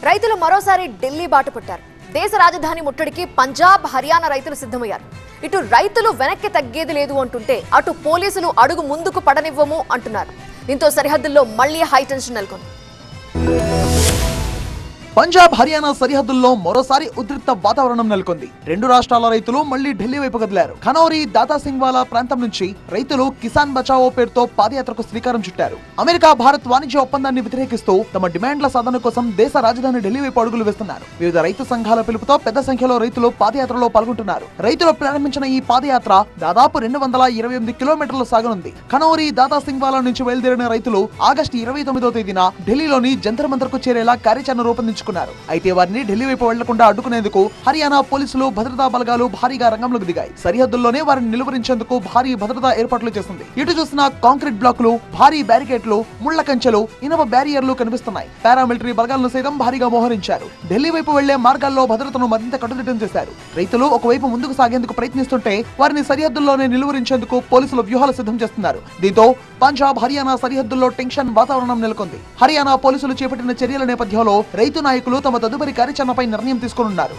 రైతులు మరోసారి ఢిల్లీ బాట పట్టారు. దేశ రాజధాని ముట్టడికి పంజాబ్, హర్యానా రైతులు సిద్ధమయ్యారు. ఇటు రైతులు వెనక్కి తగ్గేది లేదు అంటుంటే అటు పోలీసులు అడుగు ముందుకు పడనివ్వము అంటున్నారు. దీంతో సరిహద్దుల్లో మళ్లీ హైటెన్షన్ నెలకొంది. పంజాబ్, హర్యానా సరిహద్దుల్లో మరోసారి ఉద్రిక్త వాతావరణం నెలకొంది. రెండు రాష్ట్రాల రైతులు మళ్లీ ఢిల్లీ వైపు కదిలారు. ఖనౌరి, దాతా సింగ్వాలా ప్రాంతం నుంచి రైతులు కిసాన్ బచావో పేరుతో పాదయాత్రకు శ్రీకారం చుట్టారు. అమెరికా, భారత్ వాణిజ్య ఒప్పందాన్ని వ్యతిరేకిస్తూ తమ డిమాండ్ల సాధన కోసం దేశ రాజధాని ఢిల్లీ వైపు అడుగులు వేస్తున్నారు. వివిధ రైతు సంఘాల పిలుపుతో పెద్ద సంఖ్యలో రైతులు పాదయాత్రలో పాల్గొంటున్నారు. రైతులు ప్రారంభించిన ఈ పాదయాత్ర దాదాపు 228 కిలోమీటర్లు సాగనుంది. ఖనౌరి, దాతా సింగ్వాలా నుంచి బయలుదేరిన రైతులు ఆగస్టు 29వ తేదీన ఢిల్లీలోని జంతర్ మంతర్ కు చేరేలా కార్యాచరణ రూపొందించుకున్నారు. అయితే వారిని ఢిల్లీ వైపు వెళ్లకుండా అడ్డుకునేందుకు హర్యానా పోలీసులు, భద్రతా బలగాలు భారీగా రంగంలోకి దిగాయి. సరిహద్దుల్లోనే వారిని నిలువరించేందుకు భారీ భద్రతా ఏర్పాట్లు చేసింది. ఇటు చూసిన కాంక్రీట్ బ్లాకులు, భారీ బ్యారికేడ్లు, ముళ్ల కంచెలు, ఇనుప బ్యారియర్లు కనిపిస్తున్నాయి. పారామిలిటరీ బలగాలను సైతం భారీగా మోహరించారు. ఢిల్లీ వైపు వెళ్లే మార్గాల్లో భద్రతను మరింత కట్టుదిట్టం చేశారు. రైతులు ఒకవైపు ముందుకు సాగేందుకు ప్రయత్నిస్తుంటే వారిని సరిహద్దుల్లోనే నిలువరించేందుకు పోలీసులు వ్యూహాలు సిద్ధం చేస్తున్నారు. దీంతో పంజాబ్, హర్యానా సరిహద్దుల్లో టెన్షన్ వాతావరణం నెలకొంది. హర్యానా పోలీసులు చేపట్టిన చర్యల నేపథ్యంలో రైతు నాయకులు తమ తదుపరి కార్యాచరణపై నిర్ణయం తీసుకోనున్నారు.